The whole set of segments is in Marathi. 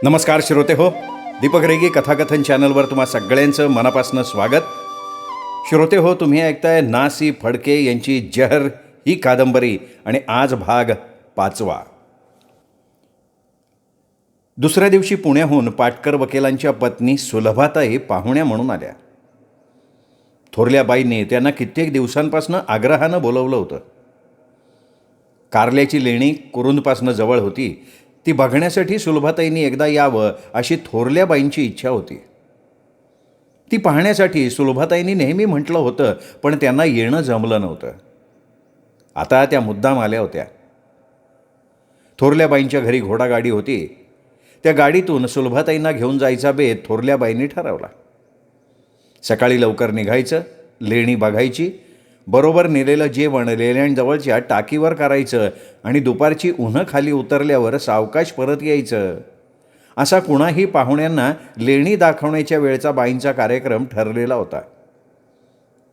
नमस्कार श्रोते हो, दीपक रेगे कथाकथन चॅनलवर तुम्हा सगळ्यांचं मनापासून स्वागत. श्रोते हो, तुम्ही ऐकताय ना. सी. फडके यांची जहर ही कादंबरी आणि आज भाग 5. दुसऱ्या दिवशी पुण्याहून पाटकर वकिलांच्या पत्नी सुलभाताई पाहुण्या म्हणून आल्या. थोरल्या बाईंनी त्यांना कित्येक दिवसांपासून आग्रहानं बोलवलं होतं. कारल्याची लेणी कुरुंदपासनं जवळ होती, ती बघण्यासाठी सुलभाताईंनी एकदा यावं अशी थोरल्या बाईंची इच्छा होती. ती पाहण्यासाठी सुलभाताईंनी नेहमी म्हटलं होतं, पण त्यांना येणं जमलं नव्हतं. आता त्या मुद्दाम आल्या होत्या. थोरल्या बाईंच्या घरी घोडागाडी होती. त्या गाडीतून सुलभाताईंना घेऊन जायचा बेत थोरल्या बाईंनी ठरवला. सकाळी लवकर निघायचं, लेणी बघायची, बरोबर नेलेलं जेवण लेण्यांजवळच्या टाकीवर करायचं आणि दुपारची उन्हं खाली उतरल्यावर सावकाश परत यायचं. असा कुणाही पाहुण्यांना लेणी दाखवण्याच्या वेळचा बाईंचा कार्यक्रम ठरलेला होता.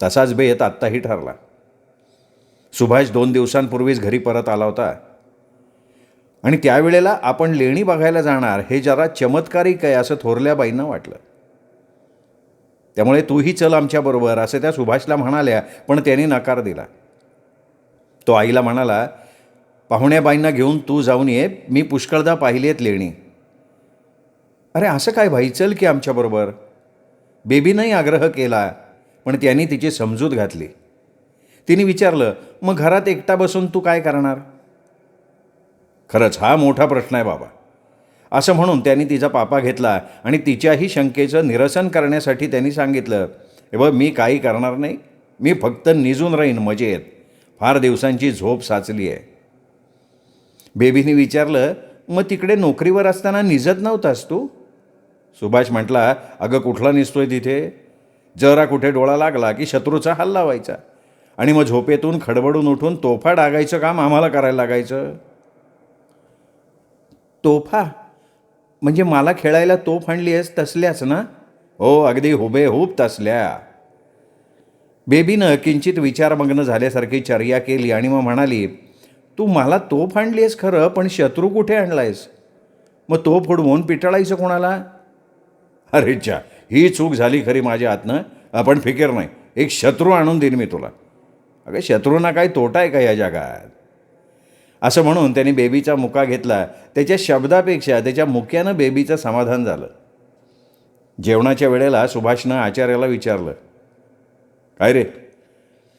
तसाच बेत आत्ताही ठरला. सुभाष 2 दिवसांपूर्वीच घरी परत आला होता आणि त्यावेळेला आपण लेणी बघायला जाणार हे जरा चमत्कारिक आहे असं थोरल्या बाईंना वाटलं. त्यामुळे तूही चल आमच्याबरोबर असं त्या सुभाषला म्हणाल्या, पण त्यांनी नकार दिला. तो आईला म्हणाला, पाहुण्याबाईंना घेऊन तू जाऊन ये, मी पुष्कळदा पाहिली आहेत लेणी. अरे असं काय भाई, चल की आमच्याबरोबर. बेबीनंही आग्रह केला, पण त्यांनी तिची समजूत घातली. तिने विचारलं, मग घरात एकटा बसून तू काय करणार? खरंच हा मोठा प्रश्न आहे बाबा, असं म्हणून त्यांनी तिचा पापा घेतला आणि तिच्याही शंकेचं निरसन करण्यासाठी त्यांनी सांगितलं, हे बघ, मी काही करणार नाही, मी फक्त निजून राहीन मजेत, फार दिवसांची झोप साचली आहे. बेबीने विचारलं, मग तिकडे नोकरीवर असताना निजत नव्हतास तू? सुभाष म्हटला, अगं कुठला निजतोय तिथे, जरा कुठे डोळा लागला की शत्रूचा हल्ला व्हायचा आणि मग झोपेतून खडबडून उठून तोफा डागायचं काम आम्हाला करायला लागायचं. तोफा म्हणजे मला खेळायला तोफ आणली आहेस तसल्याच ना? हो, अगदी हुबेहूब तसल्या. बेबीनं किंचित विचारमग्न झाल्यासारखी चर्या केली आणि मग म्हणाली, तू मला तोफ आणली आहेस खरं, पण शत्रू कुठे आणलायस? मग तोफ उडवून पिटाळायचं कोणाला? अरे चा, ही चूक झाली खरी माझ्या हातनं, आपण फिकीर नाही, एक शत्रू आणून देईन मी तुला. अगं शत्रूंना काय तोटा आहे का या जगात? असं म्हणून त्याने बेबीचा मुका घेतला. त्याच्या शब्दापेक्षा त्याच्या मुक्यानं बेबीचं समाधान झालं. जेवणाच्या वेळेला सुभाषनं आचार्याला विचारलं, काय रे,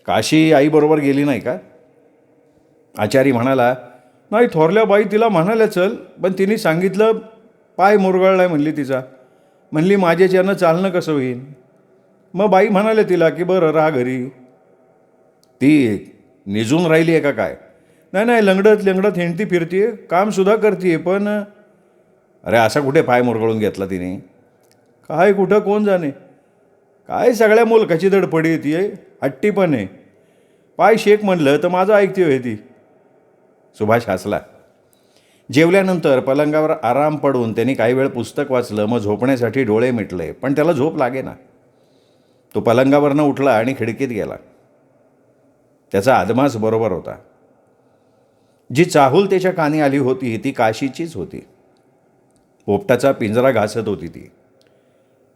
काशी आईबरोबर गेली नाही का? आचारी म्हणाला, नाही, थोरल्या बाई तिला म्हणाल्या चल, पण तिने सांगितलं पाय मुरगळलाय म्हणली तिचा, म्हणली माझ्याच्यानं चालणं कसं होईल. मग बाई म्हणाले तिला की बरं राहा घरी. ती निजून राहिली आहे का काय? नाही, लंगडत हिंडती फिरतीये, कामसुद्धा करते, पण अरे असा कुठे पाय मुरगळून घेतला तिने? काय कुठं कोण जाणे, काय सगळ्या मुलकाची धडपडी येते, हट्टी पण आहे. पाय शेक म्हणलं तर माझं ऐकते होय ती. सुभाष हसला. जेवल्यानंतर पलंगावर आराम पडून त्यांनी काही वेळ पुस्तक वाचलं, मग झोपण्यासाठी डोळे मिटले, पण त्याला झोप लागेना. तो पलंगावरनं उठला आणि खिडकीत गेला. त्याचा आदमास बरोबर होता. जी चाहूल त्याच्या कानी आली होती ती काशीचीच होती. पोपटाचा पिंजरा घासत होती ती.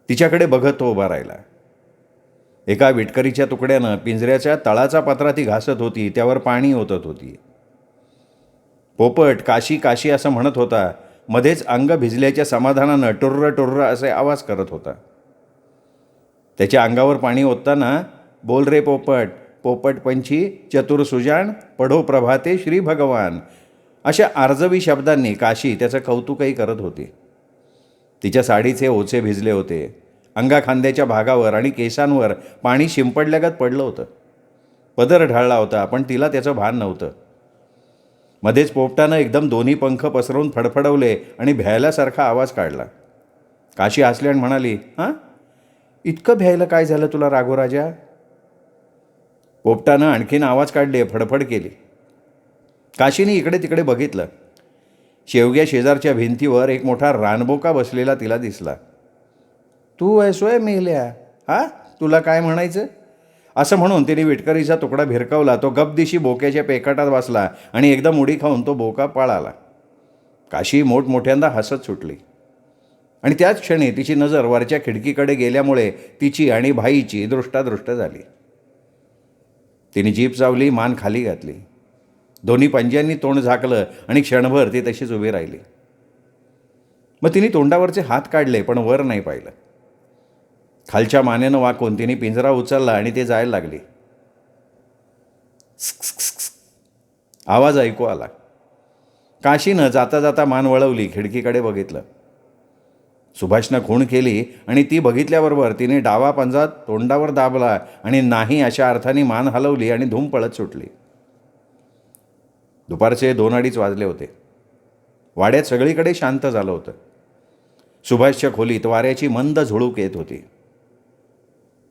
तिच्याकडे बघत तो उभा राहिला. एका विटकरीच्या तुकड्यानं पिंजऱ्याच्या तळाचा पत्रा ती घासत होती, त्यावर पाणी ओतत होती. पोपट काशी काशी असं म्हणत होता. मध्येच अंग भिजल्याच्या समाधानानं टुर्र टुर्र असे आवाज करत होता. त्याच्या अंगावर पाणी ओतताना, बोल रे पोपट, पोपट पंछी चतुर सुजाण, पढो प्रभाते श्री भगवान, अशा आर्जवी शब्दांनी काशी त्याचं कौतुकही करत होती. तिच्या साडीचे ओचे भिजले होते. अंगाखांद्याच्या भागावर आणि केसांवर पाणी शिंपडल्यागत पडलं होतं. पदर ढाळला होता, पण तिला त्याचं भान नव्हतं. मध्येच पोपटानं एकदम दोन्ही पंख पसरवून फडफडवले आणि भ्यायल्यासारखा आवाज काढला. काशी हसली आणि म्हणाली, हां, इतकं भ्यायला काय झालं तुला राघोराजा? पोपटानं आणखीन आवाज काढले, फडफड केली. काशीने इकडे तिकडे बघितलं. शेवग्या शेजारच्या भिंतीवर एक मोठा रानबोका बसलेला तिला दिसला. तू ऐसोय मेल्या, हा, तुला काय म्हणायचं? असं म्हणून तिने विटकरीचा तुकडा भिरकावला. तो गपदिशी बोक्याच्या पेकाटात बसला आणि एकदम उडी खाऊन तो बोका पळाला. काशी मोठमोठ्यांदा हसत सुटली. आणि त्याच क्षणी तिची नजर वरच्या खिडकीकडे गेल्यामुळे तिची आणि भाईची दृष्टादृष्ट झाली. तिने जीभ चावली, मान खाली घातली, दोन्ही पंज्यांनी तोंड झाकलं आणि क्षणभर ती तशीच उभी राहिली. मग तिने तोंडावरचे हात काढले पण वर नाही पाहिलं. खालच्या मानेनं वाकून तिने पिंजरा उचलला आणि ते जायला लागली. आवाज ऐकू आला. काशीनं जाता जाता मान वळवली, खिडकीकडे बघितलं. सुभाषनं खूण केली आणि ती बघितल्याबरोबर तिने डावा पंजा तोंडावर दाबला आणि नाही अशा अर्थाने मान हलवली आणि धूम पळत सुटली. दुपारचे 2-2:30 वाजले होते. वाड्यात सगळीकडे शांत झालं होतं. सुभाषच्या खोलीत वाऱ्याची मंद झुळूक येत होती.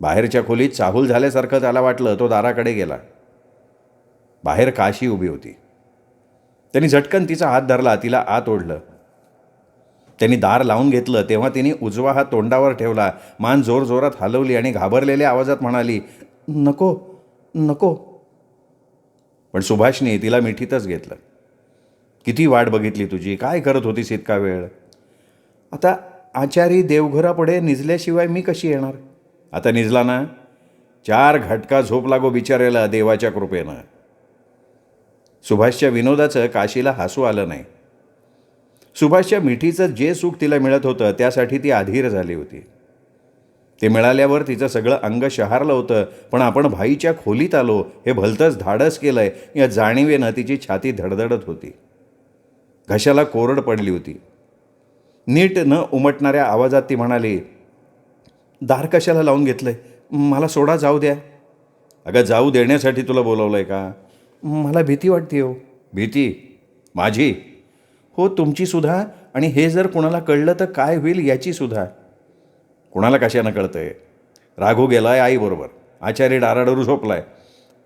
बाहेरच्या खोलीत चाहूल झाल्यासारखं त्याला वाटलं. तो दाराकडे गेला. बाहेर काशी उभी होती. त्यांनी झटकन तिचा हात धरला, तिला आत ओढलं. त्यांनी दार लावून घेतलं तेव्हा तिने उजवा हात तोंडावर ठेवला, मान जोरजोरात हलवली आणि घाबरलेल्या आवाजात म्हणाली, नको नको. पण सुभाषने तिला मिठीतच घेतलं. किती वाट बघितली तुझी, काय करत होतीस इतका वेळ? आता आचारी देवघरापुढे निजल्याशिवाय मी कशी येणार? आता निजला ना, 4 घटका झोप लागो बिचारेला देवाच्या कृपेनं. सुभाषच्या विनोदाचं काशीला हसू आलं नाही. सुभाषच्या मिठीचं जे सुख तिला मिळत होतं त्यासाठी ती अधीर झाली होती. ते मिळाल्यावर तिचं सगळं अंग शहारलं होतं. पण आपण भाईच्या खोलीत आलो हे भलतंच धाडस केलंय या जाणीवेनं तिची छाती धडधडत होती. घशाला कोरड पडली होती. नीट न उमटणाऱ्या आवाजात ती म्हणाली, दार कशाला लावून घेतलंय? मला सोडा, जाऊ द्या. अगं जाऊ देण्यासाठी तुला बोलवलंय का? मला भीती वाटते हो. भीती? माझी? हो, तुमची सुद्धा. आणि हे जर कुणाला कळलं तर काय होईल याची सुद्धा. कुणाला कशानं कळतंय? राघू गेलाय आईबरोबर, आचारी डाराडरू झोपलाय.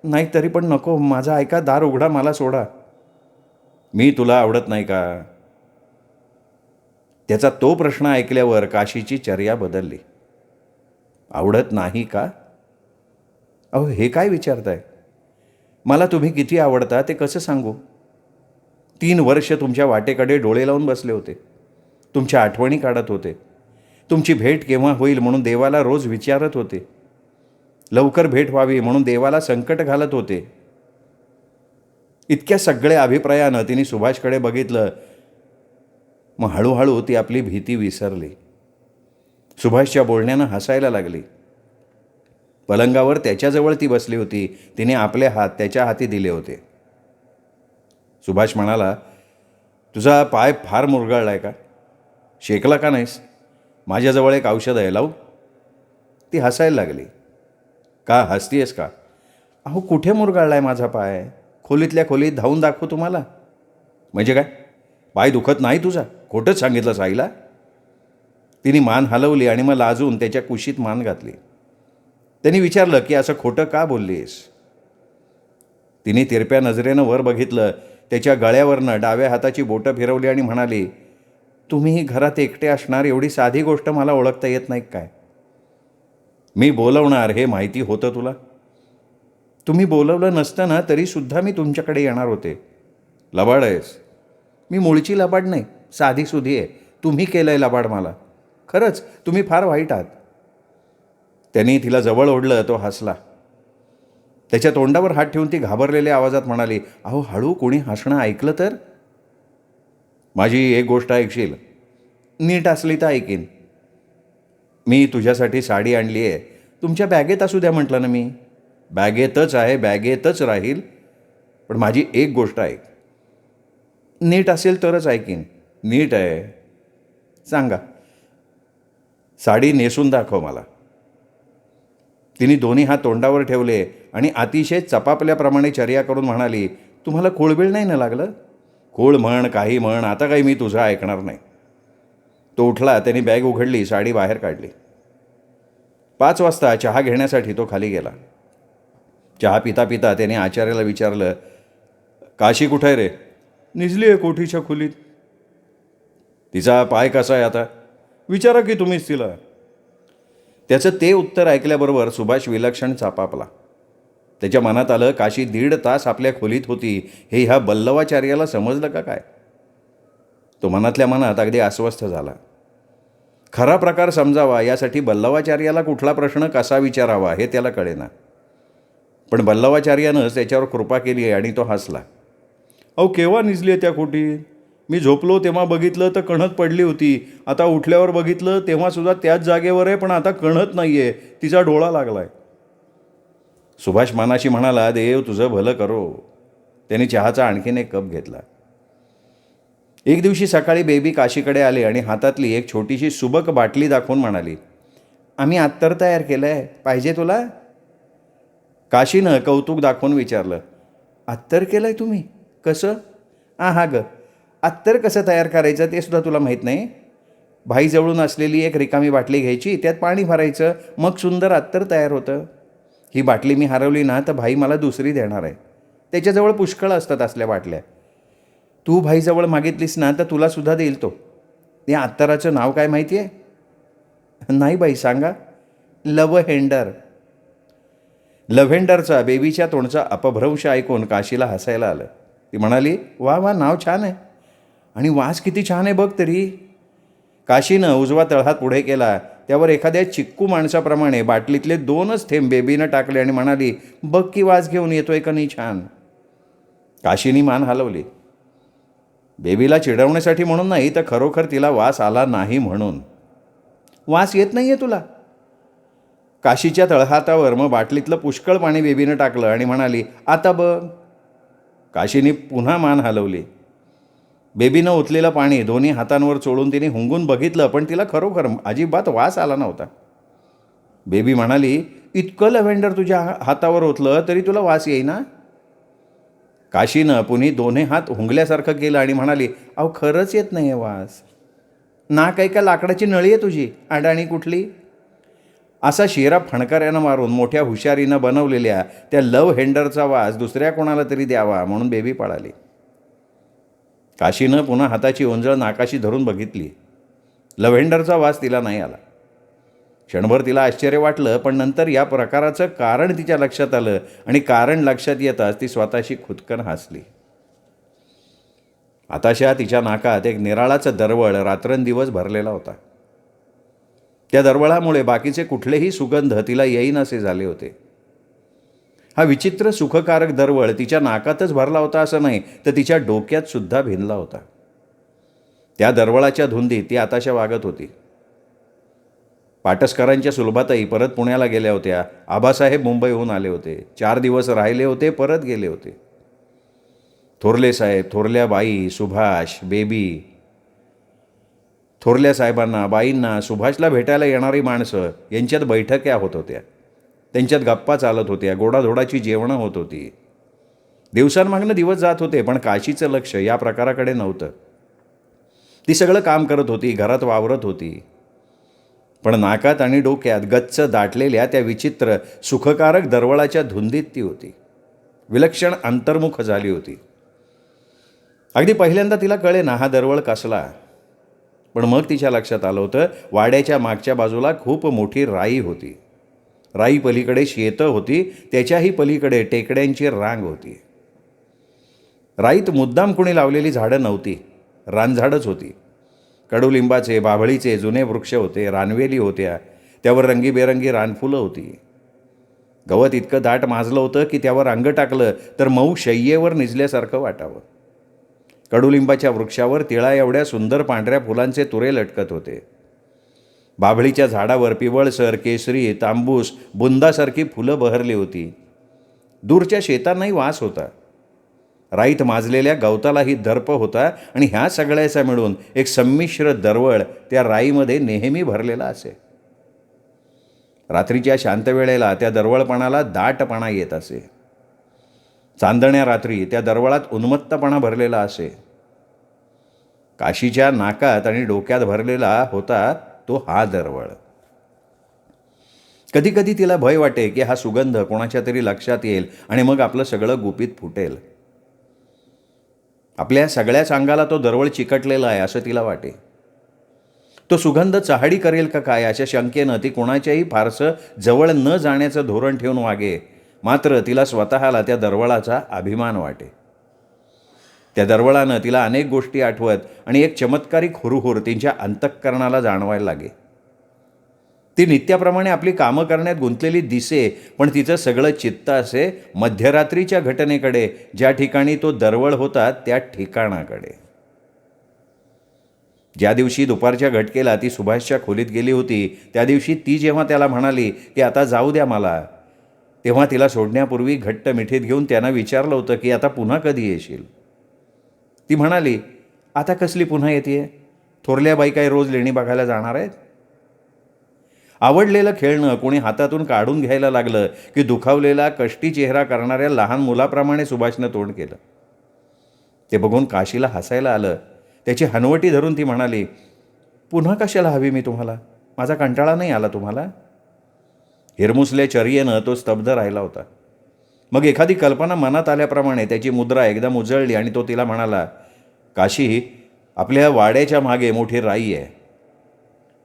नाही तरी पण नको, माझा ऐका, दार उघडा, मला सोडा. मी तुला आवडत नाही का? त्याचा तो प्रश्न ऐकल्यावर काशीची चर्या बदलली. आवडत नाही का? अहो हे काय विचारताय? मला तुम्ही किती आवडता ते कसं सांगू? 3 वर्ष तुमच्या वाटेकडे डोळे लावून बसले होते. तुमच्या आठवणी काढत होते. तुमची भेट केव्हा होईल म्हणून देवाला रोज विचारत होते. लवकर भेट व्हावी म्हणून देवाला संकट घालत होते. इतक्या सगळ्या अभिप्रायानं तिने सुभाषकडे बघितलं. मग हळूहळू ती आपली भीती विसरली. सुभाषच्या बोलण्यानं हसायला लागली. पलंगावर त्याच्याजवळ ती बसली होती. तिने आपले हात त्याच्या हाती दिले होते. सुभाष म्हणाला, तुझा पाय फार मुरगळलाय का? शेकला का नाहीस? माझ्याजवळ एक औषध आहे, लावू? ती हसायला लागली. का हसतीयस का? अहो कुठे मुरगळलाय माझा पाय? खोलीतल्या खोलीत धावून दाखवू तुम्हाला? म्हणजे काय, पाय दुखत नाही तुझा? खोटंच सांगितलंस आईला? तिने मान हलवली आणि मग लाजून त्याच्या कुशीत मान घातली. त्यांनी विचारलं की असं खोटं का बोललीस? तिने तिरप्या नजरेनं वर बघितलं. त्याच्या गळ्यावरनं डाव्या हाताची बोटं फिरवली आणि म्हणाली, तुम्ही घरात एकटे असणार एवढी साधी गोष्ट मला ओळखता येत नाही काय? मी बोलवणार हे माहिती होतं तुला? तुम्ही बोलवलं नसतं ना तरीसुद्धा मी तुमच्याकडे येणार होते. लबाड आहेस? मी मूळची लबाड नाही, साधी सुधी आहे. तुम्ही केलंय लबाड मला. खरंच तुम्ही फार वाईट आहात. त्यांनी तिला जवळ ओढलं. तो हसला. त्याच्या तोंडावर हात ठेवून ती घाबरलेल्या आवाजात म्हणाली, अहो हळू, कोणी हसणं ऐकलं तर? माझी एक गोष्ट ऐकशील? नीट असली तर ऐकीन. मी तुझ्यासाठी साडी आणली आहे. तुमच्या बॅगेत असू द्या म्हटलं ना मी. बॅगेतच आहे, बॅगेतच राहील. पण माझी एक गोष्ट ऐक. नीट असेल तरच ऐकीन. नीट आहे, सांगा. साडी नेसून दाखव मला. तिने दोन्ही हात तोंडावर ठेवले आणि अतिशय चपापल्याप्रमाणे चर्या करून म्हणाली, तुम्हाला कोळबीळ नाही ना लागलं? कोळ म्हण, काही म्हण, आता काही मी तुझं ऐकणार नाही. तो उठला. त्याने बॅग उघडली, साडी बाहेर काढली. 5 वाजता चहा घेण्यासाठी तो खाली गेला. चहा पिता पिता त्याने आचार्याला विचारलं, काशी कुठं आहे रे? निजली आहे कोठीच्या खोलीत. तिचा पाय कसा आहे आता? विचारा की तुम्हीच तिला. त्याचं ते उत्तर ऐकल्याबरोबर सुभाष विलक्षण चापापला. त्याच्या मनात आलं, काशी 1.5 तास आपल्या खोलीत होती हे ह्या बल्लवाचार्याला समजलं का काय? तो मनातल्या मनात अगदी अस्वस्थ झाला. खरा प्रकार समजावा यासाठी बल्लवाचार्याला कुठला प्रश्न कसा विचारावा हे त्याला कळेना. पण बल्लवाचार्यानंच त्याच्यावर कृपा केली आणि तो हसला. अहो, केव्हा निजली त्या खोटीत? मी झोपलो तेव्हा बघितलं तर कणत पडली होती. आता उठल्यावर बघितलं तेव्हासुद्धा त्याच जागेवर आहे, पण आता कणत नाही आहे, तिचा डोळा लागलाय. सुभाष मानाशी म्हणाला, देव तुझं भलं करो. त्याने चहाचा आणखीन एक कप घेतला. एक दिवशी सकाळी बेबी काशीकडे आले आणि हातातली एक छोटीशी सुबक बाटली दाखवून म्हणाली, आम्ही अत्तर तयार केलं आहे, पाहिजे तुला? काशीनं कौतुक दाखवून विचारलं, अत्तर केलं आहे तुम्ही? कसं? हा गं, अत्तर कसं तयार करायचं ते सुद्धा तुला माहीत नाही? भाईजवळून असलेली एक रिकामी बाटली घ्यायची, त्यात पाणी भरायचं, मग सुंदर अत्तर तयार होतं. ही बाटली मी हरवली ना तर भाई मला दुसरी देणार आहे. त्याच्याजवळ पुष्कळ असतात असल्या बाटल्या. तू भाईजवळ मागितलीस ना तर तुलासुद्धा देईल तो. या अत्तराचं नाव काय माहिती आहे? नाही बाई, सांगा. लव्हेंडर. लव्हेंडरचा बेबीच्या तोंडचा अपभ्रंश ऐकून काशीला हसायला आलं. ती म्हणाली, वा वा, नाव छान आहे. आणि वास किती छान आहे बघ तरी. काशीनं उजवा तळहात पुढे केला. त्यावर एखाद्या चिक्कू माणसाप्रमाणे बाटलीतले 2च थेंब बेबीनं टाकले आणि म्हणाली, बघ की वास घेऊन येतोय का नाही छान. काशीनी मान हलवली. बेबीला चिडवण्यासाठी म्हणून नाही, तर खरोखर तिला वास आला नाही म्हणून. वास येत नाही आहे तुला? काशीच्या तळहातावर मग बाटलीतलं पुष्कळ पाणी बेबीनं टाकलं आणि म्हणाली, आता बघ. काशीनी पुन्हा मान हलवली. बेबीनं ओतलेलं पाणी दोन्ही हातांवर चोळून तिने हुंगून बघितलं, पण तिला खरोखर अजिबात वास आला नव्हता. बेबी म्हणाली, इतकं लव्हेंडर तुझ्या हातावर ओतलं तरी तुला वास येईना? काशीनं पुन्हा दोन्ही हात हुंगल्यासारखं केलं आणि म्हणाली, अहो खरंच येत नाही आहे वास. नाक आहे का लाकडाची नळी आहे तुझी, अडाणी कुठली? असा शेरा फणकाऱ्यानं मारून मोठ्या हुशारीनं बनवलेल्या त्या लव्ह हेंडरचा वास दुसऱ्या कोणाला तरी द्यावा म्हणून बेबी पळाली. काशीनं पुन्हा हाताची ओंजळ नाकाशी धरून बघितली. लव्हेंडरचा वास तिला नाही आला. क्षणभर तिला आश्चर्य वाटलं, पण नंतर या प्रकाराचं कारण तिच्या लक्षात आलं आणि कारण लक्षात येताच ती स्वतःशी खुदकन हसली. आताशा तिच्या नाकात एक निराळाचं दरवळ रात्रंदिवस भरलेला होता. त्या दरवळामुळे बाकीचे कुठलेही सुगंध तिला येईनासे झाले होते. हा विचित्र सुखकारक दरवळ तिच्या नाकातच भरला होता असं नाही, तर तिच्या डोक्यात सुद्धा भिनला होता. त्या दरवळाच्या धुंदीत ती आताशा वागत होती. पाटसकरांच्या सुलभाताई परत पुण्याला गेल्या होत्या. आबासाहेब मुंबईहून आले होते. 4 दिवस राहिले होते, परत गेले होते. थोरले साहेब, थोरल्या बाई, सुभाष, बेबी. थोरल्या साहेबांना, बाईंना, सुभाषला भेटायला येणारी माणसं यांच्यात बैठक्या होत होत्या. त्यांच्यात गप्पा चालत होत्या, गोडाधोडाची जेवणं होत होती. दिवसांमागनं दिवस जात होते, पण काशीचं लक्ष या प्रकाराकडे नव्हतं. ती सगळं काम करत होती, घरात वावरत होती, पण नाकात आणि डोक्यात गच्च दाटलेल्या त्या विचित्र सुखकारक दरवळाच्या धुंदीत ती होती. विलक्षण अंतर्मुख झाली होती. अगदी पहिल्यांदा तिला कळेना हा दरवळ कसला. पण मग तिच्या लक्षात आलं होतं, वाड्याच्या मागच्या बाजूला खूप मोठी राई होती. राई पलीकडे शेतं होती, त्याच्याही पलीकडे टेकड्यांची रांग होती. राईत मुद्दाम कुणी लावलेली झाडं नव्हती, रानझाडच होती. कडुलिंबाचे, बाभळीचे जुने वृक्ष होते, रानवेली होत्या, त्यावर रंगीबेरंगी रानफुलं होती. गवत इतकं दाट माजलं होतं की त्यावर अंग टाकलं तर मऊ शय्येवर निजल्यासारखं वाटावं. कडुलिंबाच्या वृक्षावर तिळा एवढ्या सुंदर पांढऱ्या फुलांचे तुरे लटकत होते. बाभळीच्या झाडावर पिवळसर, केसरी, तांबूस, बुंदासारखी फुलं बहरली होती. दूरच्या शेतांनाही वास होता. राईत माजलेल्या गवतालाही दर्प होता आणि ह्या सगळ्याचा मिळून एक संमिश्र दरवळ त्या राईमध्ये नेहमी भरलेला असे. रात्रीच्या शांत वेळेला त्या दरवळपणाला दाटपणा येत असे. चांदण्या रात्री त्या दरवळात उन्मत्तपणा भरलेला असे. काशीच्या नाकात आणि डोक्यात भरलेला होता तो हा दरवळ. कधी कधी तिला भय वाटे की हा सुगंध कोणाच्या तरी लक्षात येईल आणि मग आपलं सगळं गुपित फुटेल. आपल्या सगळ्याच अंगाला तो दरवळ चिकटलेला आहे असं तिला वाटे. तो सुगंध चहाडी करेल का काय अशा शंकेनं ती कोणाच्याही फारसं जवळ न जाण्याचं धोरण ठेवून वागे. मात्र तिला स्वतःला त्या दरवळाचा अभिमान वाटे. त्या दरवळानं तिला अनेक गोष्टी आठवत आणि एक चमत्कारिक हुरहुर तिच्या अंतःकरणाला जाणवायला लागे. ती नित्याप्रमाणे आपली कामं करण्यात गुंतलेली दिसे, पण तिचं सगळं चित्त असे मध्यरात्रीच्या घटनेकडे, ज्या ठिकाणी तो दरवळ होता त्या ठिकाणाकडे. ज्या दिवशी दुपारच्या घटकेला ती सुभाषच्या खोलीत गेली होती, त्या दिवशी ती जेव्हा त्याला म्हणाली की आता जाऊ द्या मला, तेव्हा तिला सोडण्यापूर्वी घट्ट मिठीत घेऊन त्यानं विचारलं होतं की आता पुन्हा कधी येशील. ती म्हणाली, आता कसली पुन्हा येते? थोरल्या बाई काय रोज लेणी बघायला जाणार आहेत? आवडलेलं खेळणं कोणी हातातून काढून घ्यायला लागलं की दुखावलेला कष्टी चेहरा करणाऱ्या लहान मुलाप्रमाणे सुभाषनं तोंड केलं. ते बघून काशीला हसायला आलं. त्याची हनवटी धरून ती म्हणाली, पुन्हा कशाला हवी मी तुम्हाला? माझा कंटाळा नाही आला तुम्हाला? हिरमुसल्या चर्येनं तो स्तब्ध राहिला होता. मग एखादी कल्पना मनात आल्याप्रमाणे त्याची मुद्रा एकदम उजळली आणि तो तिला म्हणाला, काशी, आपल्या वाड्याच्या मागे मोठी राई आहे.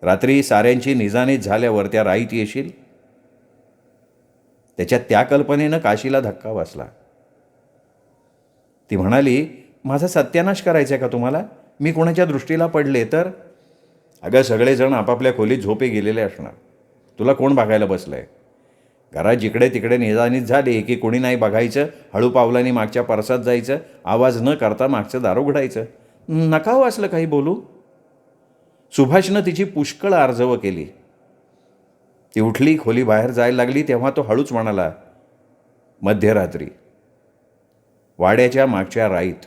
रात्री साऱ्यांची निजानीत झाल्यावर त्या राईत येशील? त्याच्या त्या कल्पनेनं काशीला धक्का बसला. ती म्हणाली, माझा सत्यानाश करायचा आहे का तुम्हाला? मी कोणाच्या दृष्टीला पडले तर? अगं, सगळेजण आपापल्या खोलीत झोपे गेलेले असणार. तुला कोण बघायला बसलं आहे? घरात जिकडे तिकडे निजानीत झाली की कोणी नाही बघायचं, हळू पावलांनी मागच्या परसात जायचं, आवाज न करता मागचं दार उघडायचं. नका हो असलं काही बोलू. सुभाषनं तिची पुष्कळ आर्जव केली. ती उठली, खोली बाहेर जायला लागली, तेव्हा तो हळूच म्हणाला, मध्यरात्री वाड्याच्या मागच्या राईत.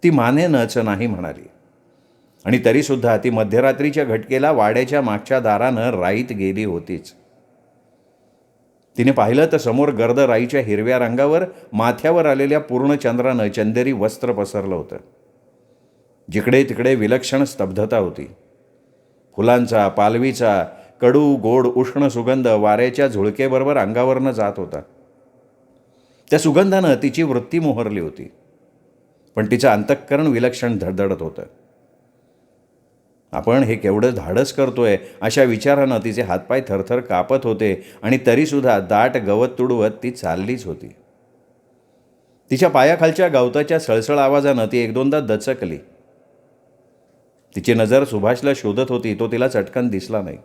ती मानेनच नाही म्हणाली. आणि तरीसुद्धा ती मध्यरात्रीच्या घटकेला वाड्याच्या मागच्या दारानं राईत गेली होतीच. तिने पाहिलं तर समोर गर्द राईच्या हिरव्या रंगावर माथ्यावर आलेल्या पूर्ण चंद्रानं चंदेरी वस्त्र पसरलं होतं. जिकडे तिकडे विलक्षण स्तब्धता होती. फुलांचा, पालवीचा कडू गोड उष्ण सुगंध वाऱ्याच्या झुळकेबरोबर अंगावरनं जात होता. त्या सुगंधानं तिची वृत्ती मोहरली होती, पण तिचं अंतःकरण विलक्षण धडधडत होतं. आपण हे केवढं धाडस करतोय अशा विचारानं तिचे हातपाय थरथर कापत होते आणि तरीसुद्धा दाट गवत तुडवत ती चाललीच होती. तिच्या पायाखालच्या गवताच्या सळसळ आवाजानं ती एक दोनदा दचकली. तिची नजर सुभाषला शोधत होती. तो तिला चटकन दिसला नाही.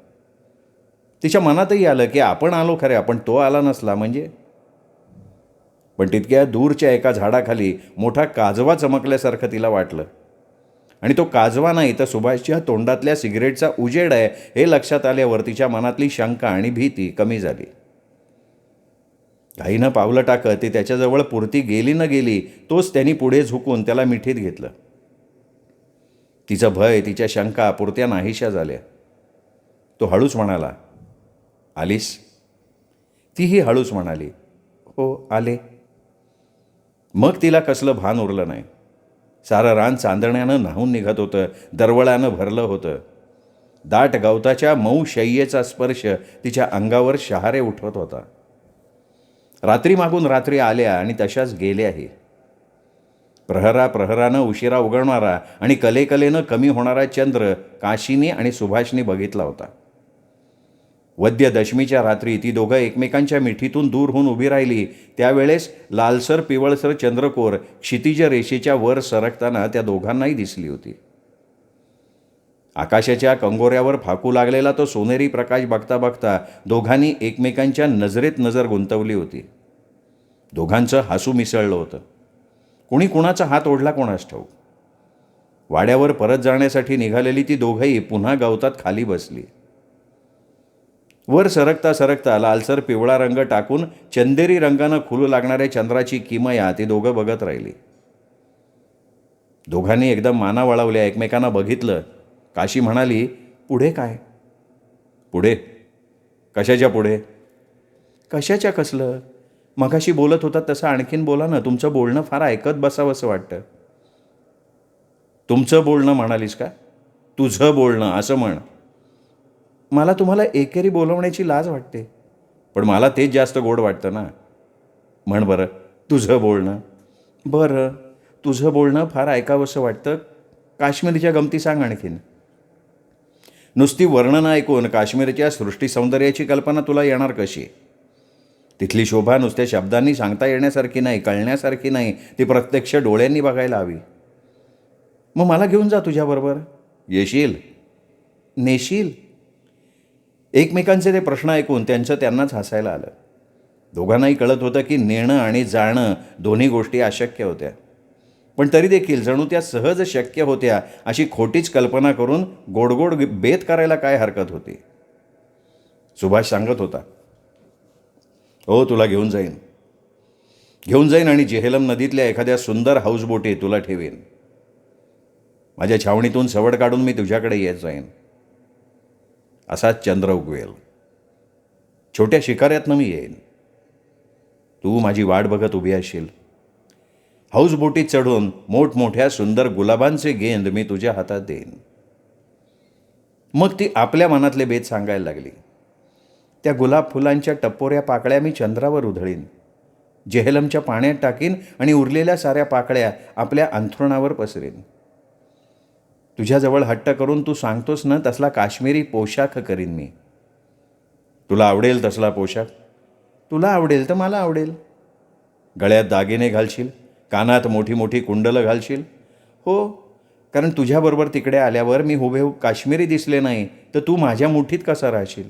तिच्या मनातही आलं की आपण आलो खऱ्या, पण तो आला नसला म्हणजे. पण तितक्या दूरच्या एका झाडाखाली मोठा काजवा चमकल्यासारखं तिला वाटलं. आणि तो काजवा नाही तर सुभाषच्या तोंडातल्या सिगरेटचा उजेड आहे हे लक्षात आल्यावर तिच्या मनातली शंका आणि भीती कमी झाली. घाईनं पावलं टाकत ती त्याच्याजवळ पुरती गेली न गेली तोच त्यांनी पुढे झुकून त्याला मिठीत घेतलं. तिचं भय, तिच्या शंका पुरत्या नाहीशा झाल्या. तो हळूच म्हणाला, आलीस? तीही हळूच म्हणाली, हो आले. मग तिला कसलं भान उरलं नाही. सारं रान चांदण्यानं न्हाऊन निघत होतं, दरवळानं भरलं होतं. दाट गवताच्या मऊ शय्येचा स्पर्श तिच्या अंगावर शहारे उठवत होता. रात्री मागून रात्री आल्या आणि तशाच गेल्याही. प्रहरानं उशिरा उगवणारा आणि कलेकलेनं कमी होणारा चंद्र काशीनी आणि सुभाषनी बघितला होता. वद्य दशमीच्या रात्री ती दोघं एकमेकांच्या मिठीतून दूर होऊन उभी राहिली. त्यावेळेस लालसर पिवळसर चंद्रकोर क्षितिज रेषेच्या वर सरकताना त्या दोघांनाही दिसली होती. आकाशाच्या कंगोऱ्यावर फाकू लागलेला तो सोनेरी प्रकाश बघता बघता दोघांनी एकमेकांच्या नजरेत नजर गुंतवली होती. दोघांचं हसू मिसळलं होतं. कोणी कुणाचा हात ओढला कोणास ठाऊक. वाड्यावर परत जाण्यासाठी निघालेली ती दोघंही पुन्हा गवतात खाली बसली. वर सरकता सरकता लालसर पिवळा रंग टाकून चंदेरी रंगानं खुलू लागणाऱ्या चंद्राची किमया ती दोघं बघत राहिली. दोघांनी एकदम माना वळवल्या, एकमेकांना बघितलं. काशी म्हणाली, पुढे काय? पुढे? कशाच्या पुढे? कशाच्या कसलं? मगाशी बोलत होता तसं आणखीन बोला ना. तुमचं बोलणं फार ऐकत बसावंसं वाटतं. तुमचं बोलणं म्हणालीस का? तुझं बोलणं असं म्हण. मला तुम्हाला एकेरी बोलवण्याची लाज वाटते, पण मला तेच जास्त गोड वाटतं ना. म्हण बरं, तुझं बोलणं. बरं, तुझं बोलणं फार ऐकावंसं वाटतं. काश्मीरच्या गमती सांग आणखीन. नुसती वर्णनं ऐकून काश्मीरच्या सृष्टी सौंदर्याची कल्पना तुला येणार कशी? तिथली शोभा नुसत्या शब्दांनी सांगता येण्यासारखी नाही, कळण्यासारखी नाही. ती प्रत्यक्ष डोळ्यांनी बघायला हवी. मग मला घेऊन जा तुझ्याबरोबर. येशील? नेशील? एकमेकांचे ते प्रश्न ऐकून त्यांनाच हसायला आलं. दोघांनाही कळत होतं की नेणं आणि जाणं दोन्ही गोष्टी अशक्य होत्या. पण तरी देखील जणू त्या सहज शक्य होत्या अशी खोटीच कल्पना करून गोडगोड बेत करायला काय हरकत होती. सुभाष सांगत होता, हो तुला घेऊन जाईन आणि जेहेलम नदीतल्या एखाद्या सुंदर हाऊसबोटीत तुला ठेवीन. माझ्या छावणीतून सवड काढून मी तुझ्याकडे येत जाईन. असाच चंद्र उगवेल. छोट्या शिकाऱ्यातनं मी येईन. तू माझी वाट बघत उभी असशील. हाऊसबोटीत चढून मोठमोठ्या सुंदर गुलाबांचे गेंद मी तुझ्या हातात देईन. मग ती आपल्या मनातले बेत सांगायला लागली. त्या गुलाब फुलांच्या टपोऱ्या पाकळ्या मी चंद्रावर उधळीन, जेहेलमच्या पाण्यात टाकीन आणि उरलेल्या साऱ्या पाकळ्या आपल्या अंथरुणावर पसरीन. तुझ्याजवळ हट्ट करून तू सांगतोस ना तसला काश्मीरी पोशाख करीन मी. तुला आवडेल तसला पोशाख? तुला आवडेल तर मला आवडेल. गळ्यात दागिने घालशील, कानात मोठी मोठी कुंडलं घालशील? हो, कारण तुझ्याबरोबर तिकडे आल्यावर मी हुबेहूब काश्मीरी दिसले नाही तर तू माझ्या मुठीत कसा राहशील?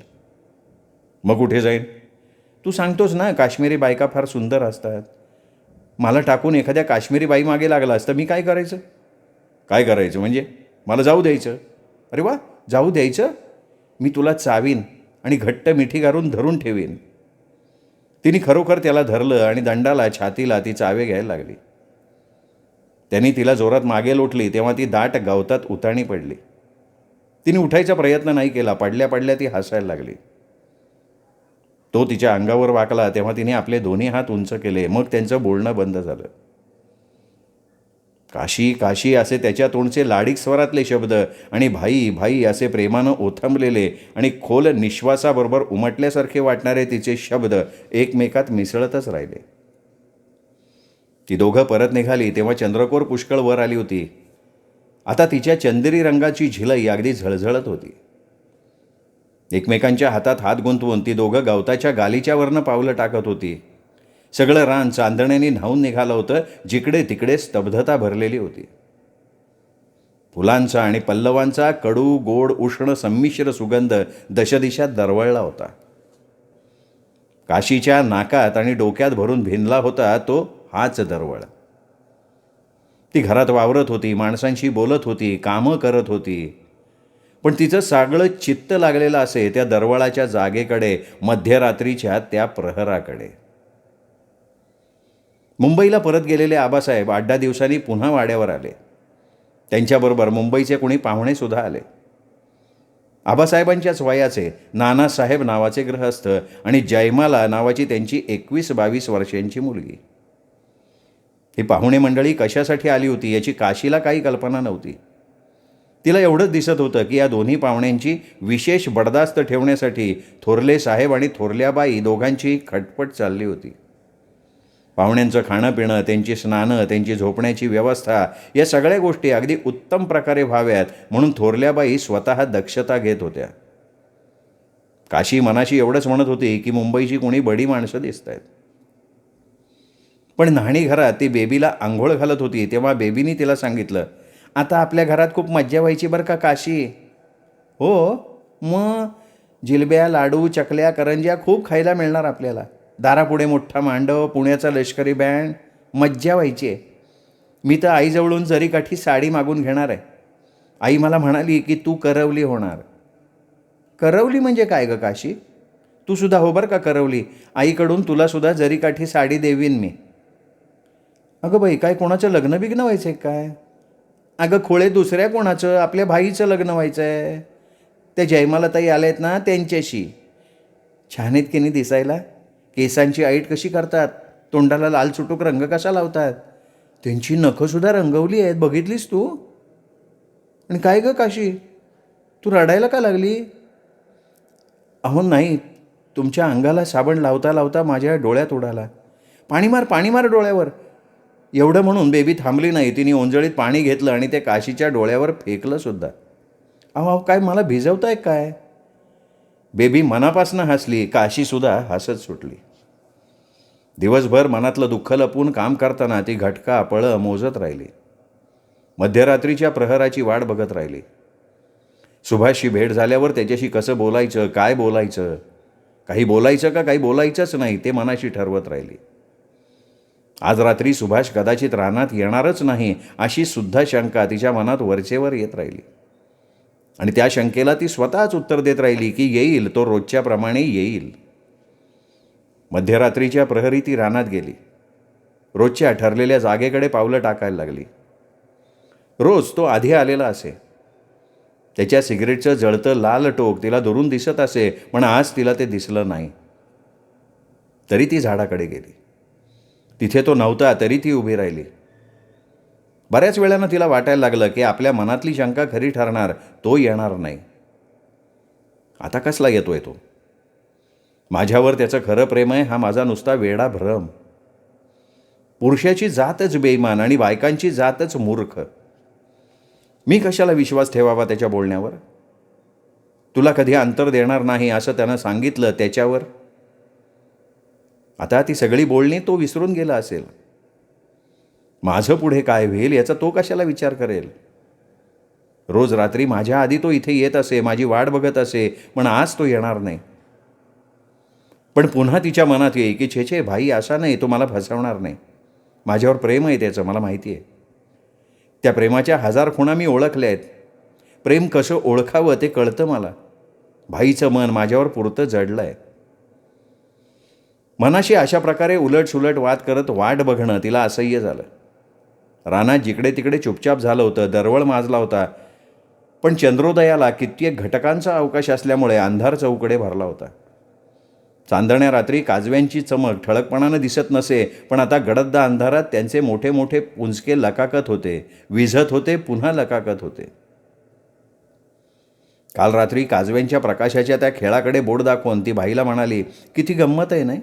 मग कुठे जाईन? तू सांगतोस ना काश्मीरी बायका फार सुंदर असतात. मला टाकून एखाद्या काश्मीरी बाई मागे लागला असतं मी काय करायचं? काय करायचं म्हणजे? मला जाऊ द्यायचं? अरे वा, जाऊ द्यायचं? मी तुला चावीन आणि घट्ट मिठी घालून धरून ठेवीन. तिने खरोखर त्याला धरलं आणि दंडाला छातीला ती चावे घ्यायला लागली. त्यांनी तिला जोरात मागे लोटली तेव्हा ती दाट गवतात उताणी पडली. तिने उठायचा प्रयत्न नाही केला. पडल्या पडल्या ती हसायला लागली. तो तिच्या अंगावर वाकला तेव्हा तिने आपले दोन्ही हात उंच केले. मग त्यांचं बोलणं बंद झालं. काशी काशी असे त्याच्या तोंडचे लाडीक स्वरातले शब्द आणि भाई भाई असे प्रेमानं ओथंबलेले आणि खोल निश्वासाबरोबर उमटल्यासारखे वाटणारे तिचे शब्द एकमेकात मिसळतच राहिले. ती दोघं परत निघाली तेव्हा चंद्रकोर पुष्कळ वर आली होती. आता तिच्या चंदेरी रंगाची झिलई अगदी झळझळत होती. एकमेकांच्या हातात हात गुंतवून ती दोघं गवताच्या गालीच्या वरनं पावलं टाकत होती. सगळं रान चांदण्याने न्हावून निघालं होतं. जिकडे तिकडे स्तब्धता भरलेली होती. फुलांचा आणि पल्लवांचा कडू गोड उष्ण संमिश्र सुगंध दशदिशात दरवळला होता. काशीच्या नाकात आणि डोक्यात भरून भिनला होता तो हाच दरवळ. ती घरात वावरत होती, माणसांशी बोलत होती, कामं करत होती. पण तिचं सगळं चित्त लागलेलं असे त्या दरवळाच्या जागेकडे, मध्यरात्रीच्या त्या प्रहराकडे. मुंबईला परत गेलेले आबासाहेब 8-10 दिवसांनी पुन्हा वाड्यावर आले. त्यांच्याबरोबर मुंबईचे कोणी पाहुणेसुद्धा आले. आबासाहेबांच्याच वयाचे नानासाहेब नावाचे गृहस्थ आणि जयमाला नावाची त्यांची 21-22 वर्षांची मुलगी. ही पाहुणे मंडळी कशासाठी आली होती याची काशीला काही कल्पना नव्हती. तिला एवढंच दिसत होतं की या दोन्ही पाहुण्यांची विशेष बडदास्त ठेवण्यासाठी थोरले साहेब आणि थोरल्याबाई दोघांची खटपट चालली होती. पाहुण्यांचं खाणं पिणं, त्यांची स्नानं, त्यांची झोपण्याची व्यवस्था या सगळ्या गोष्टी अगदी उत्तम प्रकारे व्हाव्यात म्हणून थोरल्याबाई स्वतः दक्षता घेत होत्या. काशी मनाशी एवढंच म्हणत होती की मुंबईची कोणी बडी माणसं दिसत आहेत. पण न्हाणी घरात ती बेबीला आंघोळ घालत होती तेव्हा बेबीनी तिला सांगितलं, आता आपल्या घरात खूप मज्जा व्हायची बरं का काशी. हो, मग जिलब्या, लाडू, चकल्या, करंज्या खूप खायला मिळणार आपल्याला. दारापुढे मोठा मांडव, पुण्याचा लष्करी बँड, मज्जा व्हायची आहे. मी तर आईजवळून जरीकाठी साडी मागून घेणार आहे. आई मला म्हणाली की तू करवली होणार. करवली म्हणजे काय गं काशी? तू सुद्धा हो बरं का करवली. आईकडून तुलासुद्धा जरीकाठी साडी देवीन मी. अगं बाई, काय कोणाचं लग्न बिग्न व्हायचं आहे काय? अगं खोळे, दुसऱ्या कोणाचं? आपल्या भाईचं लग्न व्हायचं आहे. त्या जयमाला ताई आल्या ना त्यांच्याशी. छान आहेत की नाही दिसायला? केसांची ऐट कशी करतात, तोंडाला लाल चुटूक रंग कसा लावतात, त्यांची नखंसुद्धा रंगवली आहेत, बघितलीस तू? आणि काय गं काशी, तू रडायला का लागली? अहो नाही, तुमच्या अंगाला साबण लावता लावता माझ्या डोळ्यात उडाला. पाणी मार डोळ्यावर. एवढं म्हणून बेबी थांबली नाही. तिने ओंजळीत पाणी घेतलं आणि ते काशीच्या डोळ्यावर फेकलं सुद्धा. अहो काय मला भिजवताय काय? बेबी मनापासनं हसली. काशीसुद्धा हसत सुटली. दिवसभर मनातलं दुःख लपवून काम करताना ती घटका पळं मोजत राहिली. मध्यरात्रीच्या प्रहराची वाट बघत राहिली. सुभाषशी भेट झाल्यावर त्याच्याशी कसं बोलायचं, काय बोलायचं, काही बोलायचं का काही बोलायचंच नाही ते मनाशी ठरवत राहिली. आज रात्री सुभाष कदाचित रानात येणारच नाही अशी सुद्धा शंका तिच्या मनात वरचेवर येत राहिली. आणि त्या शंकेला ती स्वतःच उत्तर देत राहिली की येईल, तो रोजच्याप्रमाणे येईल. मध्यरात्रीच्या प्रहरी ती रानात गेली. रोजच्या ठरलेल्या जागेकडे पावलं टाकायला लागली. रोज तो आधी आलेला असे. त्याच्या सिगरेटचं जळतं लाल टोक तिला दुरून दिसत असे, पण आज तिला ते दिसलं नाही. तरी ती झाडाकडे गेली. तिथे तो नव्हता तरी ती उभी राहिली. बऱ्याच वेळानं तिला वाटायला लागलं की आपल्या मनातली शंका खरी ठरणार, तो येणार नाही. आता कसला येतोय तो? माझ्यावर त्याचं खरं प्रेम आहे हा माझा नुसता वेडा भ्रम. पुरुषाची जातच बेईमान आणि बायकांची जातच मूर्ख. मी कशाला विश्वास ठेवावा त्याच्या बोलण्यावर? तुला कधी अंतर देणार नाही असं त्यानं सांगितलं त्याच्यावर. आता ती सगळी बोलणी तो विसरून गेला असेल. माझं पुढे काय होईल याचा तो कशाला विचार करेल? रोज रात्री माझ्या आधी तो इथे येत असे, माझी वाट बघत असे, पण आज तो येणार नाही. पण पुन्हा तिच्या मनात येई की छे छे भाई असा नाही, तो मला फसवणार नाही. माझ्यावर प्रेम आहे त्याचं, मला माहिती आहे. त्या प्रेमाच्या 1000 खुणा मी ओळखल्या आहेत. प्रेम कसं ओळखावं ते कळतं मला. भाईचं मन माझ्यावर पुरतं जडलं आहे. मनाशी अशा प्रकारे उलटसुलट वाद करत वाट बघणं तिला असह्य झालं. रानात जिकडे तिकडे चुपचाप झालं होतं, दरवळ माजला होता. पण चंद्रोदयाला कित्येक घटकांचा अवकाश असल्यामुळे अंधार चौकडे भरला होता. चांदण्या रात्री काजव्यांची चमक ठळकपणानं दिसत नसे, पण आता गडद अंधारात त्यांचे मोठे मोठे पुंजके लकाकत होते, विझत होते, पुन्हा लकाकत होते. काल रात्री काजव्यांच्या प्रकाशाच्या त्या खेळाकडे बोट दाखवून ती भाईला म्हणाली, किती गंमत आहे नाही?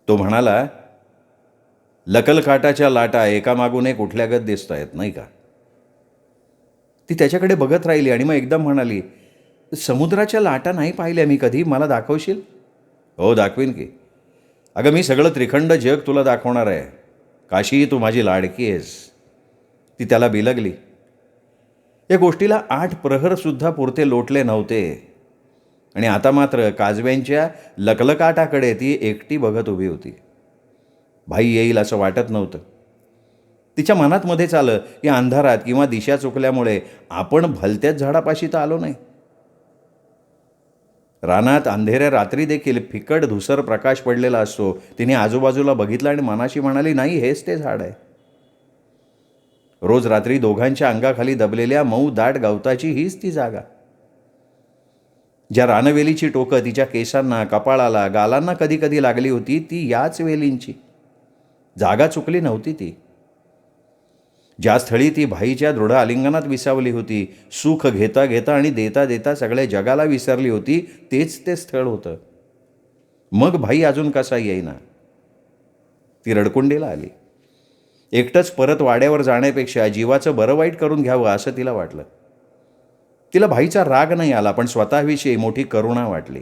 तो म्हणाला, लकलकाटाच्या लाटा एकामागून एक उठल्यागत दिसत आहेत नाही का? ती त्याच्याकडे बघत राहिली आणि मग एकदम म्हणाली, समुद्राच्या लाटा नाही पाहिल्या मी कधी, मला दाखवशील? हो दाखवीन की. अगं मी सगळं त्रिखंड जग तुला दाखवणार आहे. काशी तू माझी लाडकी आहेस. ती त्याला बिलगली. या गोष्टीला 8 प्रहरसुद्धा पुरते लोटले नव्हते आणि आता मात्र काजव्यांच्या लकलकाटाकडे ती एकटी बघत उभी होती. भाई येईल असं वाटत नव्हतं. तिच्या मनात मध्येच आलं की अंधारात किंवा दिशा चुकल्यामुळे आपण भलत्याच झाडापाशी तर आलो नाही. रानात अंधेऱ्या रात्री देखील फिकट धुसर प्रकाश पडलेला असतो. तिने आजूबाजूला बघितलं आणि मनाशी म्हणाली, नाही हेच ते झाड आहे. रोज रात्री दोघांच्या अंगाखाली दबलेल्या मऊ दाट गवताची हीच ती जागा. ज्या रानवेलीची टोकं तिच्या केसांना, कपाळाला, गालांना कधी कधी लागली होती ती याच वेलींची. जागा चुकली नव्हती ती. ज्या स्थळी ती भाईच्या दृढ आलिंगनात विसावली होती, सुख घेता घेता आणि देता देता सगळ्या जगाला विसरली होती, तेच ते स्थळ होतं. मग भाई अजून कसा येईना? ती रडकुंडीला आली. एकटंच परत वाड्यावर जाण्यापेक्षा जीवाचं बरं वाईट करून घ्यावं असं तिला वाटलं. तिला भाईचा राग नाही आला, पण स्वतःविषयी मोठी करुणा वाटली.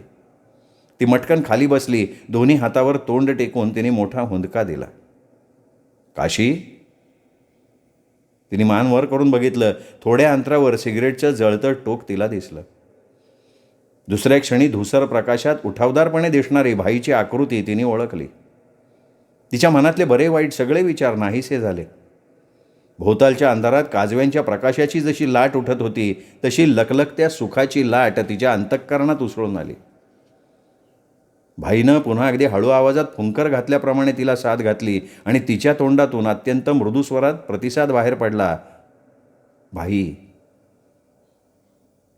ती मटकन खाली बसली. दोन्ही हातावर तोंड टेकून तिने मोठा हुंदका दिला. काशी? तिने मान वर करून बघितलं. थोड्या अंतरावर सिगरेटचं जळतं टोक तिला दिसलं. दुसऱ्या क्षणी धुसर प्रकाशात उठावदारपणे दिसणारी भाईची आकृती तिने ओळखली. तिच्या मनातले बरे वाईट सगळे विचार नाहीसे झाले. भोवतालच्या अंधारात काजव्यांच्या प्रकाशाची जशी लाट उठत होती तशी लकलकत्या सुखाची लाट तिच्या अंतःकरणात उसळून आली. भाईनं पुन्हा अगदी हळू आवाजात फुंकर घातल्याप्रमाणे तिला साथ घातली आणि तिच्या तोंडातून अत्यंत मृदू स्वरात प्रतिसाद बाहेर पडला, भाई.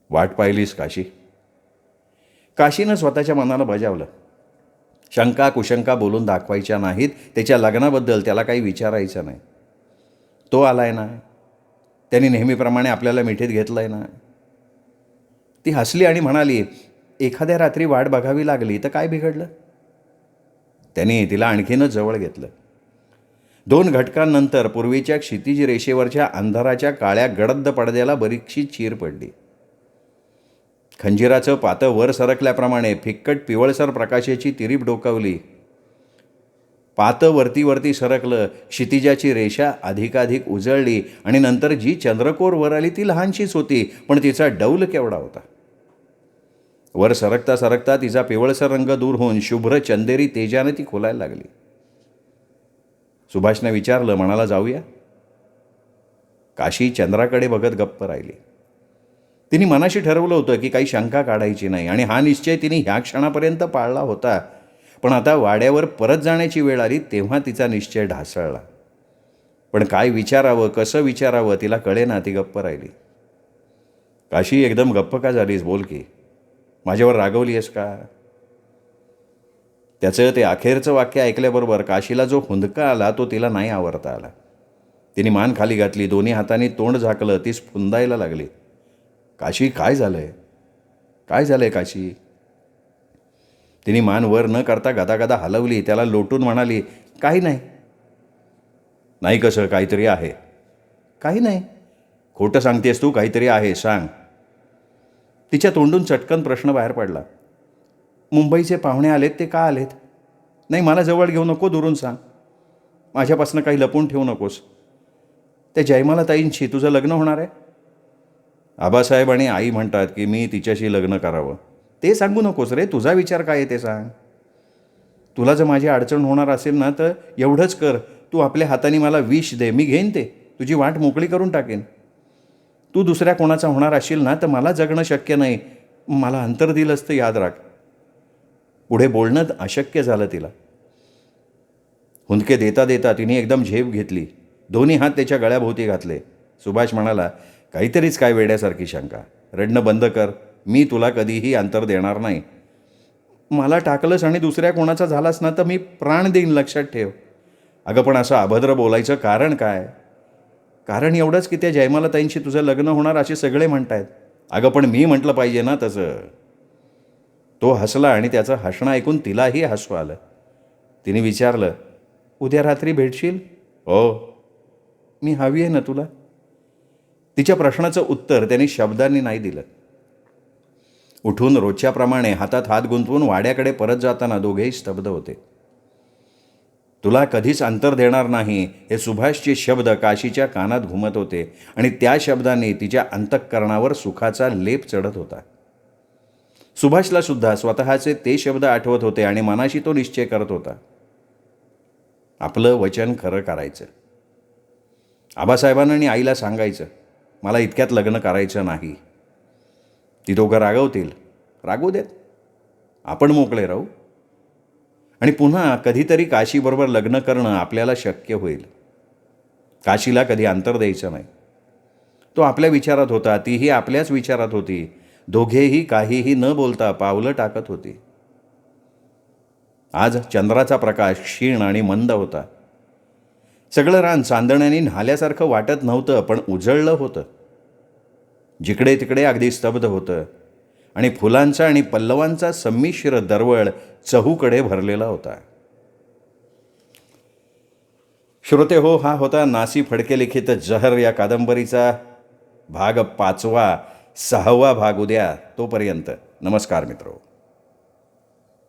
वाट पाहिलीस काशी? काशीनं स्वतःच्या मनाला बजावलं. शंका कुशंका बोलून दाखवायच्या नाहीत. त्याच्या लग्नाबद्दल त्याला काही विचारायचं नाही. तो आलाय ना, त्यांनी नेहमीप्रमाणे आपल्याला मिठीत घेतलंय ना. ती हसली आणि म्हणाली, एखाद्या रात्री वाट बघावी लागली तर काय बिघडलं? त्याने तिला आणखीनच जवळ घेतलं. 2 घटकांनंतर पूर्वीच्या क्षितिज रेषेवरच्या अंधाराच्या काळ्या गडद पडद्याला बरीचशी चीर पडली. खंजिराचं पातं वर सरकल्याप्रमाणे फिक्कट पिवळसर प्रकाशाची तिरीप डोकावली. पातं वरती वरती सरकलं, क्षितिजाची रेषा अधिकाधिक उजळली आणि नंतर जी चंद्रकोर वर आली ती लहानशीच होती, पण तिचा डौल केवढा होता. वर सरकता सरकता तिचा पिवळसर रंग दूर होऊन शुभ्र चंदेरी तेजाने ती खोलायला लागली. सुभाषने विचारलं, म्हणाला जाऊया? काशी चंद्राकडे बघत गप्प राहिली. तिने मनाशी ठरवलं होतं की काही शंका काढायची नाही आणि हा निश्चय तिने ह्या क्षणापर्यंत पाळला होता. पण आता वाड्यावर परत जाण्याची वेळ आली तेव्हा तिचा निश्चय ढासळला. पण काय विचारावं, कसं विचारावं तिला कळेना. ती गप्प राहिली. काशी, एकदम गप्प का झालीस? बोल की. माझ्यावर रागवली आहेस का? त्याचं ते अखेरचं वाक्य ऐकल्याबरोबर काशीला जो हुंदका आला तो तिला नाही आवरता आला. तिने मान खाली घातली, दोन्ही हातांनी तोंड झाकलं. ती फुंदायला लागली. काशी, काय झालंय? काय झालंय काशी? तिने मान वर न करता गदागदा हलवली. त्याला लोटून म्हणाली, काही नाही. नाही कसं? काहीतरी आहे. काही नाही. खोटं सांगतेस तू? काहीतरी आहे, सांग. तिच्या तोंडून चटकन प्रश्न बाहेर पडला. मुंबईचे पाहुणे आलेत, ते का आलेत? नाही, मला जवळ घेऊ नको, दुरून सांग. माझ्यापासून काही लपून ठेवू नकोस. त्या जयमाला ताईंशी तुझं लग्न होणार आहे? आबासाहेब आणि आई म्हणतात की मी तिच्याशी लग्न करावं. ते सांगू नकोस रे. तुझा विचार काय आहे ते सांग. तुला जर माझी अडचण होणार असेल ना तर एवढंच कर, तू आपल्या हाताने मला विष दे, मी घेईन ते. तुझी वाट मोकळी करून टाकेन. तू दुसऱ्या कोणाचा होणार असशील ना तर मला जगणं शक्य नाही. मला अंतर दिलं असतं, याद राख. पुढे बोलणं अशक्य झालं तिला. हुंदके देता देता तिने एकदम झेप घेतली. दोन्ही हात त्याच्या गळ्याभोवती घातले. सुभाष म्हणाला, काहीतरीच काय वेड्यासारखी शंका. रडणं बंद कर. मी तुला कधीही अंतर देणार नाही. मला टाकलंस आणि दुसऱ्या कोणाचा झालास ना तर मी प्राण देईन, लक्षात ठेव. अगं पण असं अभद्र बोलायचं कारण काय? कारण एवढंच की त्या जयमालाताईंशी तुझं लग्न होणार असे सगळे म्हणतायत. अगं पण मी म्हटलं पाहिजे ना तसं. तो हसला आणि त्याचं हसणं ऐकून तिलाही हसू आलं. तिने विचारलं, उद्या रात्री भेटशील? हो. मी हवी आहे ना तुला? तिच्या प्रश्नाचं उत्तर त्याने शब्दांनी नाही दिलं. उठून रोजच्याप्रमाणे हातात हात गुंतवून वाड्याकडे परत जाताना दोघेही स्तब्ध होते. तुला कधीच अंतर देणार नाही हे सुभाषचे शब्द काशीच्या कानात घुमत होते आणि त्या शब्दांनी तिच्या अंतःकरणावर सुखाचा लेप चढत होता. सुभाषला सुद्धा स्वतःचे ते शब्द आठवत होते आणि मनाशी तो निश्चय करत होता, आपलं वचन खरं करायचं. आबासाहेबांना आणि आईला सांगायचं, मला इतक्यात लग्न करायचं नाही. ती दोघं रागवतील, रागवू देत. आपण मोकळे राहू आणि पुन्हा कधीतरी काशीबरोबर लग्न करणं आपल्याला शक्य होईल. काशीला कधी अंतर द्यायचं नाही. तो आपल्या विचारात होता, तीही आपल्याच विचारात होती. दोघेही काहीही न बोलता पावलं टाकत होती. आज चंद्राचा प्रकाश क्षीण आणि मंद होता. सगळं रान चांदण्याने न्हाल्यासारखं वाटत नव्हतं, पण उजळलं होतं. जिकडे तिकडे अगदी स्तब्ध होतं आणि फुलांचा आणि पल्लवांचा संमिश्र दरवळ चहूकडे भरलेला होता. श्रोते हो, हा होता नासी फडके लिखित जहर या कादंबरीचा भाग 5वा. 6वा भाग उद्या. तोपर्यंत नमस्कार मित्रो.